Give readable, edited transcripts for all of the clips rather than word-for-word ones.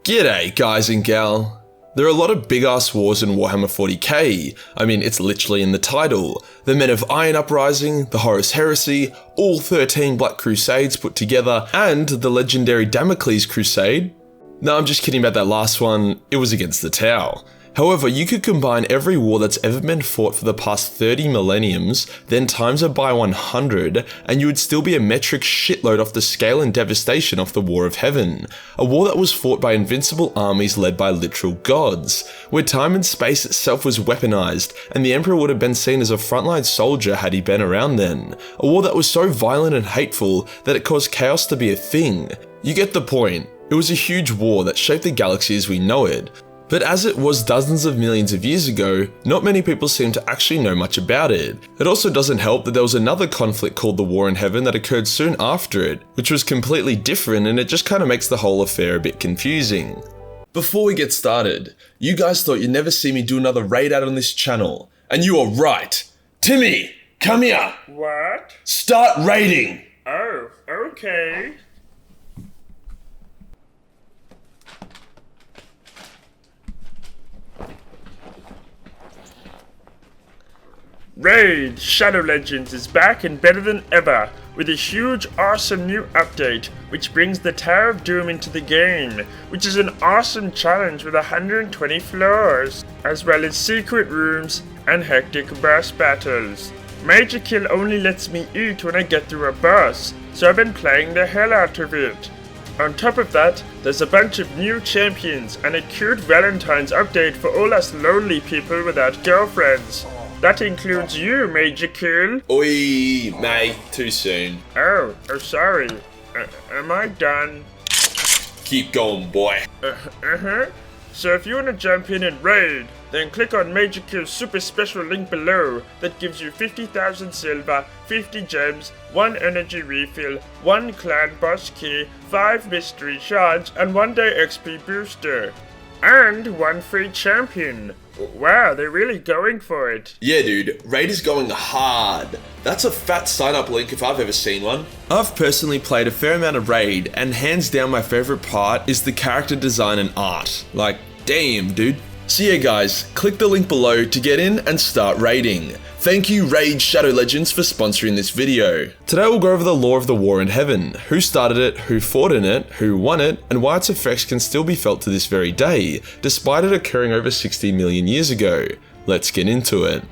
G'day guys and gal. There are a lot of big ass wars in Warhammer 40k. I mean, it's literally in the title. The Men of Iron Uprising, the Horus Heresy, all 13 Black Crusades put together, and the legendary Damocles Crusade. No, I'm just kidding about that last one, it was against the Tau. However, you could combine every war that's ever been fought for the past 30 millenniums, then times it by 100, and you would still be a metric shitload off the scale and devastation of the War of Heaven. A war that was fought by invincible armies led by literal gods, where time and space itself was weaponized, and the Emperor would have been seen as a frontline soldier had he been around then. A war that was so violent and hateful that it caused chaos to be a thing. You get the point. It was a huge war that shaped the galaxy as we know it. But as it was dozens of millions of years ago, not many people seem to actually know much about it. It also doesn't help that there was another conflict called the War in Heaven that occurred soon after it, which was completely different, and it just kind of makes the whole affair a bit confusing. Before we get started, you guys thought you'd never see me do another raid out on this channel, and you are right. Timmy, come here. What? Start raiding. Oh, okay. Raid Shadow Legends is back and better than ever, with a huge awesome new update, which brings the Tower of Doom into the game, which is an awesome challenge with 120 floors, as well as secret rooms and hectic boss battles. Majorkill only lets me eat when I get through a boss, so I've been playing the hell out of it. On top of that, there's a bunch of new champions and a cute Valentine's update for all us lonely people without girlfriends. That includes you, Majorkill. Oi, mate, too soon. Oh, sorry. Am I done? Keep going, boy. So if you want to jump in and raid, then click on Majorkill's super special link below that gives you 50,000 silver, 50 gems, 1 energy refill, 1 clan boss key, 5 mystery shards, and 1 day XP booster. And 1 free champion. Wow, they're really going for it. Yeah dude, Raid is going hard. That's a fat sign up link if I've ever seen one. I've personally played a fair amount of Raid, and hands down my favourite part is the character design and art. Like, damn dude. So yeah guys, click the link below to get in and start raiding. Thank you Raid Shadow Legends for sponsoring this video. Today we'll go over the lore of the War in Heaven, who started it, who fought in it, who won it, and why its effects can still be felt to this very day, despite it occurring over 60 million years ago. Let's get into it.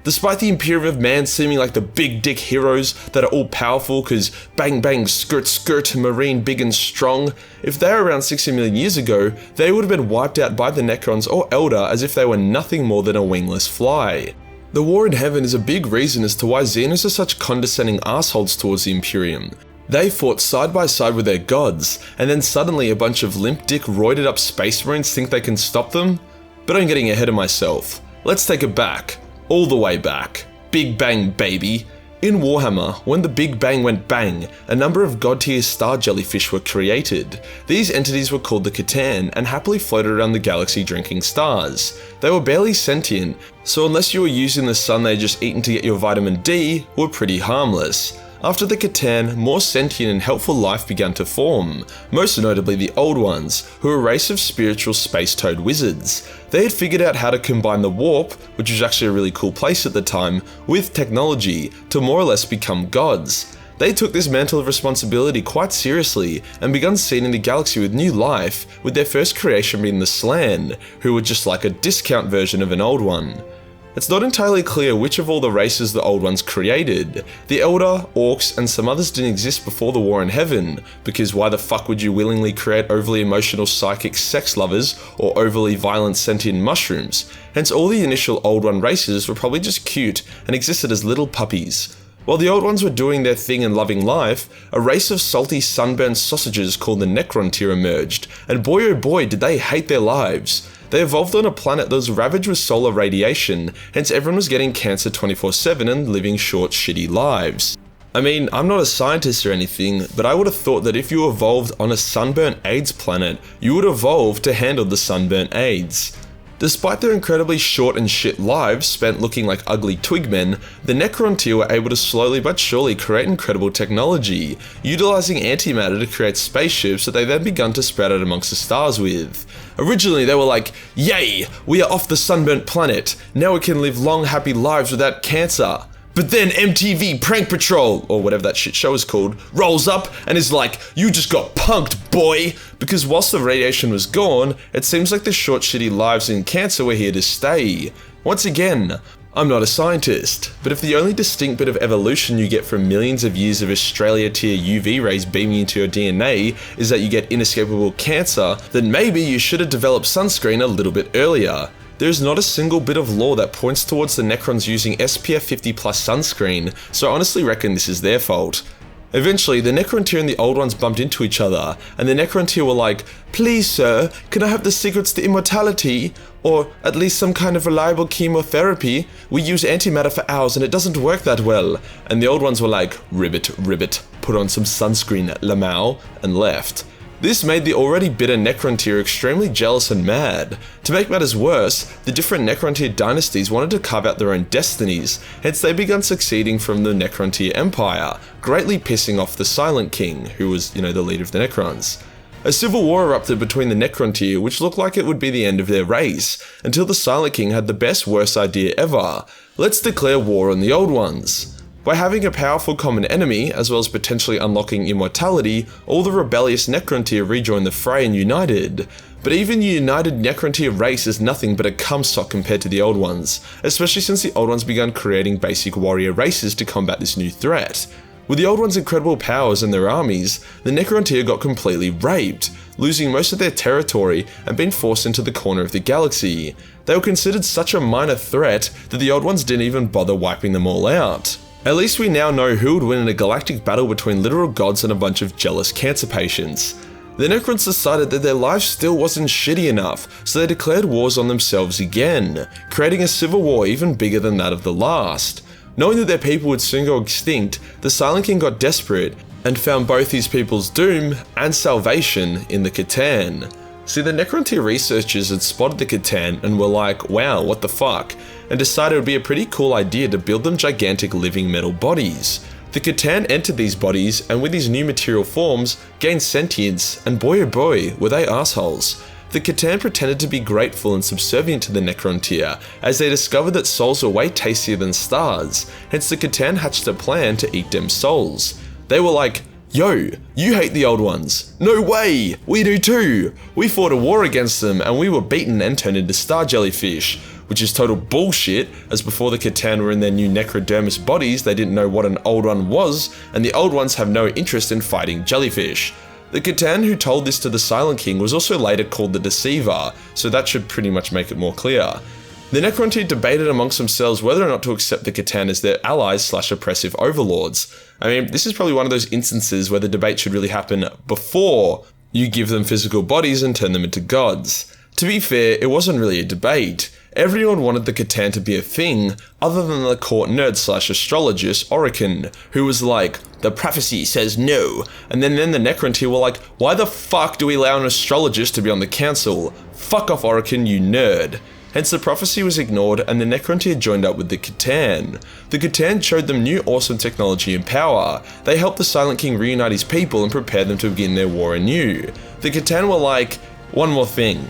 Despite the Imperium of Man seeming like the big dick heroes that are all powerful cause bang bang skirt skirt marine big and strong, if they were around 60 million years ago, they would have been wiped out by the Necrons or Eldar as if they were nothing more than a wingless fly. The War in Heaven is a big reason as to why Xenos are such condescending assholes towards the Imperium. They fought side by side with their gods, and then suddenly a bunch of limp dick roided up space marines think they can stop them? But I'm getting ahead of myself. Let's take it back. All the way back. Big Bang, baby. In Warhammer, when the Big Bang went bang, a number of god-tier star jellyfish were created. These entities were called the Catan and happily floated around the galaxy drinking stars. They were barely sentient, so unless you were using the sun they'd just eaten to get your vitamin D, were pretty harmless. After the Catan, more sentient and helpful life began to form, most notably the Old Ones, who were a race of spiritual space-toad wizards. They had figured out how to combine the warp, which was actually a really cool place at the time, with technology to more or less become gods. They took this mantle of responsibility quite seriously and began seeding the galaxy with new life, with their first creation being the Slann, who were just like a discount version of an Old One. It's not entirely clear which of all the races the Old Ones created. The Eldar, Orcs, and some others didn't exist before the War in Heaven, because why the fuck would you willingly create overly emotional psychic sex lovers or overly violent sentient mushrooms? Hence all the initial Old One races were probably just cute and existed as little puppies. While the Old Ones were doing their thing and loving life, a race of salty sunburned sausages called the Necron tier emerged, and boy oh boy did they hate their lives. They evolved on a planet that was ravaged with solar radiation, hence everyone was getting cancer 24/7 and living short, shitty lives. I mean, I'm not a scientist or anything, but I would have thought that if you evolved on a sunburnt AIDS planet, you would evolve to handle the sunburnt AIDS. Despite their incredibly short and shit lives spent looking like ugly twigmen, the Necrontyr were able to slowly but surely create incredible technology, utilising antimatter to create spaceships that they then begun to spread out amongst the stars with. Originally they were like, yay, we are off the sunburnt planet, now we can live long happy lives without cancer. But then MTV Prank Patrol, or whatever that shit show is called, rolls up and is like, you just got punked, boy! Because whilst the radiation was gone, it seems like the short shitty lives in cancer were here to stay. Once again, I'm not a scientist, but if the only distinct bit of evolution you get from millions of years of Australia tier UV rays beaming into your DNA is that you get inescapable cancer, then maybe you should have developed sunscreen a little bit earlier. There is not a single bit of lore that points towards the Necrons using SPF 50+ sunscreen, so I honestly reckon this is their fault. Eventually, the Necrontyr and the Old Ones bumped into each other, and the Necrontyr were like, please sir, can I have the secrets to immortality? Or at least some kind of reliable chemotherapy? We use antimatter for hours and it doesn't work that well. And the Old Ones were like, ribbit, ribbit, put on some sunscreen, Lamau, and left. This made the already bitter Necrontyr extremely jealous and mad. To make matters worse, the different Necrontyr dynasties wanted to carve out their own destinies, hence they began succeeding from the Necrontyr Empire, greatly pissing off the Silent King, who was, the leader of the Necrons. A civil war erupted between the Necrontyr, which looked like it would be the end of their race, until the Silent King had the best worst idea ever. Let's declare war on the Old Ones. By having a powerful common enemy, as well as potentially unlocking immortality, all the rebellious Necrontyr rejoined the fray and united. But even the united Necrontyr race is nothing but a cumstock compared to the Old Ones, especially since the Old Ones began creating basic warrior races to combat this new threat. With the Old Ones' incredible powers and their armies, the Necrontyr got completely raped, losing most of their territory and being forced into the corner of the galaxy. They were considered such a minor threat that the Old Ones didn't even bother wiping them all out. At least we now know who would win in a galactic battle between literal gods and a bunch of jealous cancer patients. The Necrons decided that their life still wasn't shitty enough, so they declared wars on themselves again, creating a civil war even bigger than that of the last. Knowing that their people would soon go extinct, the Silent King got desperate and found both his people's doom and salvation in the Catan. See, the Necrontyr researchers had spotted the Catan and were like, wow, what the fuck, and decided it would be a pretty cool idea to build them gigantic living metal bodies. The Catan entered these bodies and with these new material forms, gained sentience, and boy oh boy, were they assholes. The Catan pretended to be grateful and subservient to the Necrontyr, as they discovered that souls were way tastier than stars, hence the Catan hatched a plan to eat them souls. They were like, yo, you hate the Old Ones. No way, we do too. We fought a war against them and we were beaten and turned into star jellyfish, which is total bullshit, as before the Catan were in their new necrodermis bodies, they didn't know what an Old One was, and the Old Ones have no interest in fighting jellyfish. The Catan who told this to the Silent King was also later called the Deceiver, so that should pretty much make it more clear. The Necrontyr debated amongst themselves whether or not to accept the Catan as their allies / oppressive overlords. I mean, this is probably one of those instances where the debate should really happen before you give them physical bodies and turn them into gods. To be fair, it wasn't really a debate. Everyone wanted the Catan to be a thing, other than the court nerd / astrologist Oricon, who was like, the prophecy says no, and then the Necrontyr were like, why the fuck do we allow an astrologist to be on the council? Fuck off Oricon, you nerd. Hence the prophecy was ignored and the Necrontyr joined up with the Catan. The Catan showed them new awesome technology and power. They helped the Silent King reunite his people and prepare them to begin their war anew. The Catan were like, one more thing.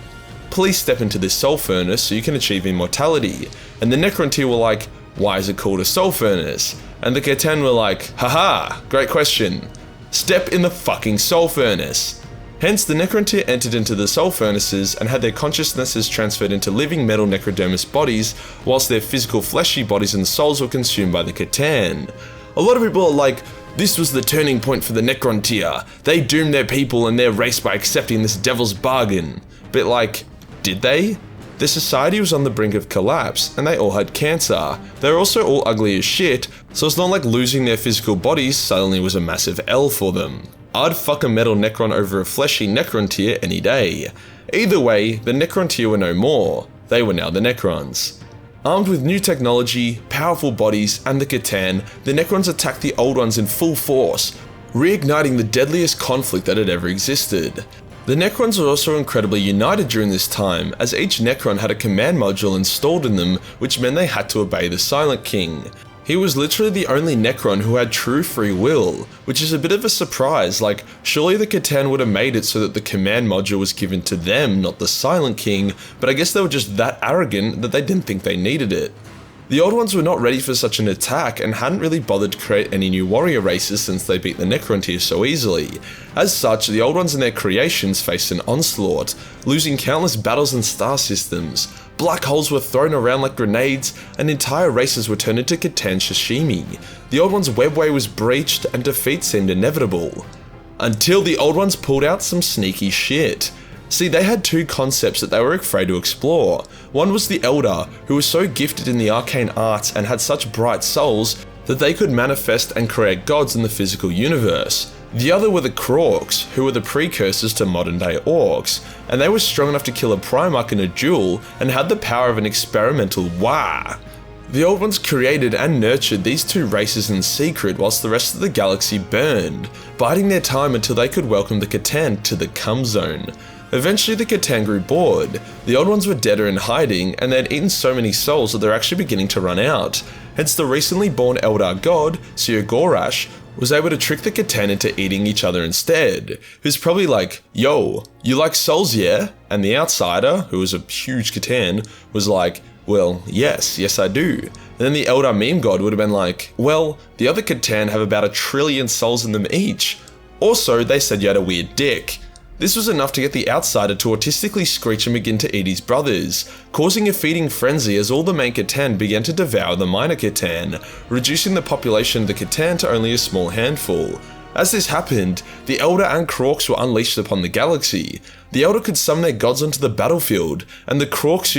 Please step into this soul furnace so you can achieve immortality. And the Necrontyr were like, why is it called a soul furnace? And the Catan were like, haha, great question. Step in the fucking soul furnace. Hence, the Necrontyr entered into the soul furnaces and had their consciousnesses transferred into living metal necrodermis bodies, whilst their physical fleshy bodies and souls were consumed by the Catan. A lot of people are like, this was the turning point for the Necrontyr. They doomed their people and their race by accepting this devil's bargain. But like, did they? Their society was on the brink of collapse, and they all had cancer. They were also all ugly as shit, so it's not like losing their physical bodies suddenly was a massive L for them. I'd fuck a metal Necron over a fleshy Necrontyr any day. Either way, the Necrontyr were no more. They were now the Necrons. Armed with new technology, powerful bodies, and the Catan, the Necrons attacked the Old Ones in full force, reigniting the deadliest conflict that had ever existed. The Necrons were also incredibly united during this time, as each Necron had a command module installed in them, which meant they had to obey the Silent King. He was literally the only Necron who had true free will, which is a bit of a surprise. Like, surely the Catan would have made it so that the command module was given to them, not the Silent King, but I guess they were just that arrogant that they didn't think they needed it. The Old Ones were not ready for such an attack and hadn't really bothered to create any new warrior races since they beat the Necron tier so easily. As such, the Old Ones and their creations faced an onslaught, losing countless battles and star systems. Black holes were thrown around like grenades, and entire races were turned into Catan sashimi. The Old Ones' webway was breached, and defeat seemed inevitable. Until the Old Ones pulled out some sneaky shit. See, they had two concepts that they were afraid to explore. One was the Elder, who was so gifted in the arcane arts and had such bright souls that they could manifest and create gods in the physical universe. The other were the Kroaks, who were the precursors to modern day orcs, and they were strong enough to kill a Primarch in a duel and had the power of an experimental Waaagh. The Old Ones created and nurtured these two races in secret whilst the rest of the galaxy burned, biding their time until they could welcome the Catan to the Come Zone. Eventually the Catan grew bored. The Old Ones were dead or in hiding, and they had eaten so many souls that they're actually beginning to run out. Hence the recently born Eldar god, Sir Gorash, was able to trick the Catan into eating each other instead. Who's probably like, yo, you like souls, yeah? And the Outsider, who was a huge Catan, was like, well, yes I do. And then the Eldar meme god would have been like, well, the other Catan have about 1 trillion souls in them each. Also, they said you had a weird dick. This was enough to get the Outsider to autistically screech and begin to eat his brothers, causing a feeding frenzy as all the main Catan began to devour the minor Catan, reducing the population of the Catan to only a small handful. As this happened, the Elder and Kroaks were unleashed upon the galaxy. The Elder could summon their gods onto the battlefield, and the Kroaks,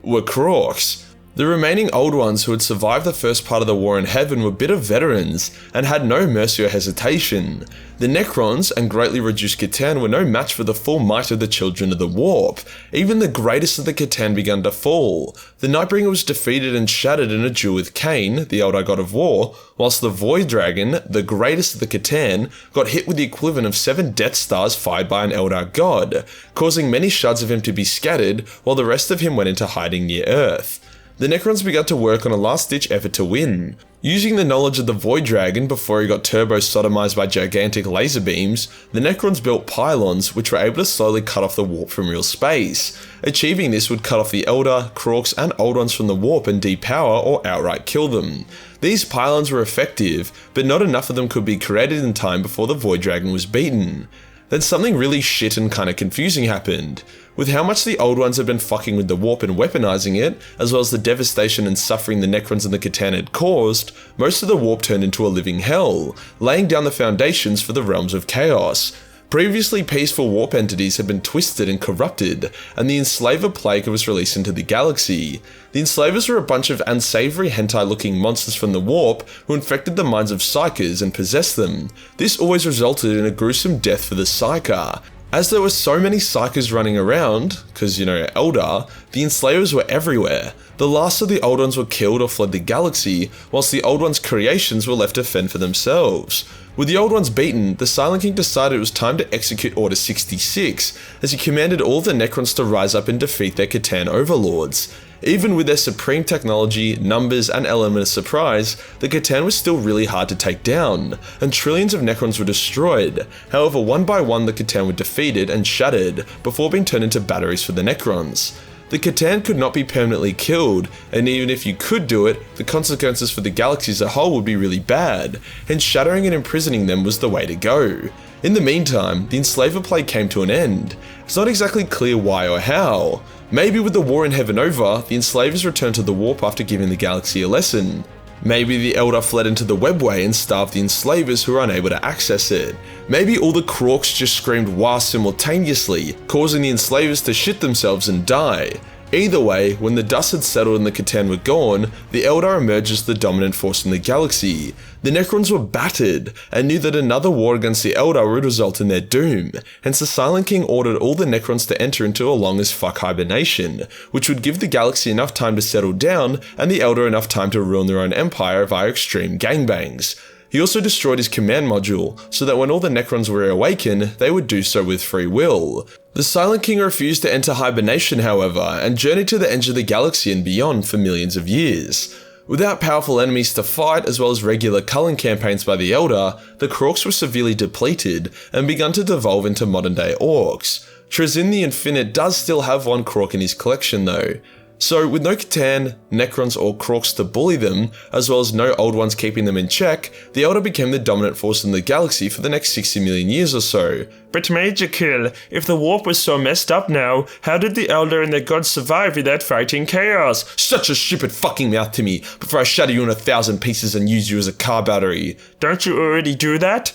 were Kroaks. The remaining Old Ones who had survived the first part of the war in heaven were bitter veterans and had no mercy or hesitation. The Necrons and greatly reduced Catan were no match for the full might of the Children of the Warp. Even the greatest of the Catan began to fall. The Nightbringer was defeated and shattered in a duel with Cain, the Eldar god of war, whilst the Void Dragon, the greatest of the Catan, got hit with the equivalent of 7 Death Stars fired by an Eldar god, causing many shards of him to be scattered while the rest of him went into hiding near Earth. The Necrons began to work on a last-ditch effort to win. Using the knowledge of the Void Dragon before he got turbo-sodomized by gigantic laser beams, the Necrons built pylons which were able to slowly cut off the warp from real space. Achieving this would cut off the Elder, Kroaks and Old Ones from the warp and depower or outright kill them. These pylons were effective, but not enough of them could be created in time before the Void Dragon was beaten. Then something really shit and kinda confusing happened. With how much the Old Ones had been fucking with the warp and weaponizing it, as well as the devastation and suffering the Necrons and the Catan had caused, most of the warp turned into a living hell, laying down the foundations for the realms of chaos. Previously peaceful warp entities had been twisted and corrupted, and the Enslaver plague was released into the galaxy. The Enslavers were a bunch of unsavory hentai-looking monsters from the warp who infected the minds of Psykers and possessed them. This always resulted in a gruesome death for the Psyker. As there were so many Psykers running around, because Eldar, the Enslavers were everywhere. The last of the Old Ones were killed or fled the galaxy, whilst the Old Ones' creations were left to fend for themselves. With the Old Ones beaten, the Silent King decided it was time to execute Order 66, as he commanded all of the Necrons to rise up and defeat their Catan overlords. Even with their supreme technology, numbers, and element of surprise, the Catan was still really hard to take down, and trillions of Necrons were destroyed. However, one by one the Catan were defeated and shattered, before being turned into batteries for the Necrons. The Catan could not be permanently killed, and even if you could do it, the consequences for the galaxy as a whole would be really bad, hence shattering and imprisoning them was the way to go. In the meantime, the Enslaver plague came to an end. It's not exactly clear why or how. Maybe with the war in heaven over, the Enslavers returned to the warp after giving the galaxy a lesson. Maybe the Elder fled into the webway and starved the Enslavers who were unable to access it. Maybe all the Kroaks just screamed "Waaagh" simultaneously, causing the Enslavers to shit themselves and die. Either way, when the dust had settled and the Catan were gone, the Eldar emerged as the dominant force in the galaxy. The Necrons were battered, and knew that another war against the Eldar would result in their doom, hence the Silent King ordered all the Necrons to enter into a long as fuck hibernation, which would give the galaxy enough time to settle down, and the Eldar enough time to ruin their own empire via extreme gangbangs. He also destroyed his command module, so that when all the Necrons were awakened, they would do so with free will. The Silent King refused to enter hibernation, however, and journeyed to the edge of the galaxy and beyond for millions of years. Without powerful enemies to fight, as well as regular culling campaigns by the Elder, the Krorks were severely depleted and begun to devolve into modern-day orcs. Trazyn the Infinite does still have one Krork in his collection though. So with no Catan, Necrons or Krorks to bully them, as well as no old ones keeping them in check, the Elder became the dominant force in the galaxy for the next 60 million years or so. But Majorkill, if the warp was so messed up now, how did the Elder and their gods survive without fighting chaos? Shut your stupid fucking mouth to me, before I shatter you in 1,000 pieces and use you as a car battery. Don't you already do that?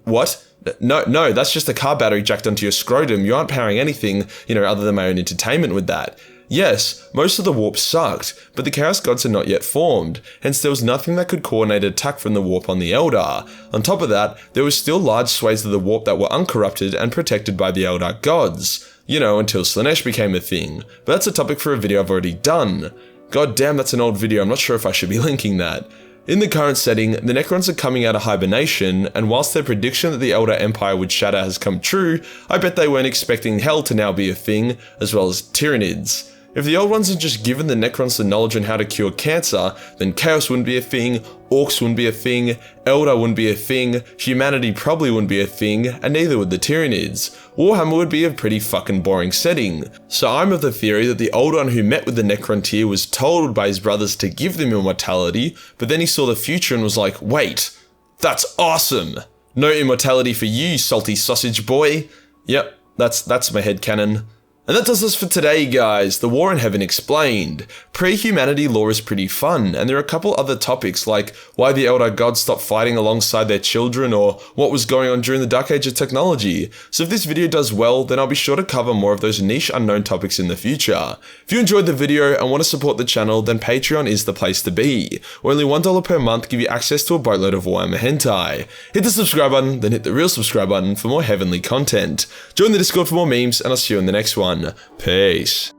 What? No, that's just a car battery jacked onto your scrotum. You aren't powering anything, other than my own entertainment with that. Yes, most of the warp sucked, but the Chaos Gods had not yet formed, hence there was nothing that could coordinate an attack from the warp on the Elder. On top of that, there was still large swathes of the warp that were uncorrupted and protected by the Elder Gods. Until Slaanesh became a thing, but that's a topic for a video I've already done. God damn, that's an old video, I'm not sure if I should be linking that. In the current setting, the Necrons are coming out of hibernation, and whilst their prediction that the Elder Empire would shatter has come true, I bet they weren't expecting Hell to now be a thing, as well as Tyranids. If the old ones had just given the Necrons the knowledge on how to cure cancer, then Chaos wouldn't be a thing, Orcs wouldn't be a thing, Elder wouldn't be a thing, humanity probably wouldn't be a thing, and neither would the Tyranids. Warhammer would be a pretty fucking boring setting. So I'm of the theory that the old one who met with the Necron tier was told by his brothers to give them immortality, but then he saw the future and was like, wait, that's awesome! No immortality for you, salty sausage boy. Yep, that's my headcanon. And that does us for today, guys. The War in Heaven explained. Pre-humanity lore is pretty fun, and there are a couple other topics like why the Elder Gods stopped fighting alongside their children, or what was going on during the Dark Age of technology. So if this video does well, then I'll be sure to cover more of those niche unknown topics in the future. If you enjoyed the video and want to support the channel, then Patreon is the place to be. Where only $1 per month give you access to a boatload of Warhammer hentai. Hit the subscribe button, then hit the real subscribe button for more heavenly content. Join the Discord for more memes, and I'll see you in the next one. Peace.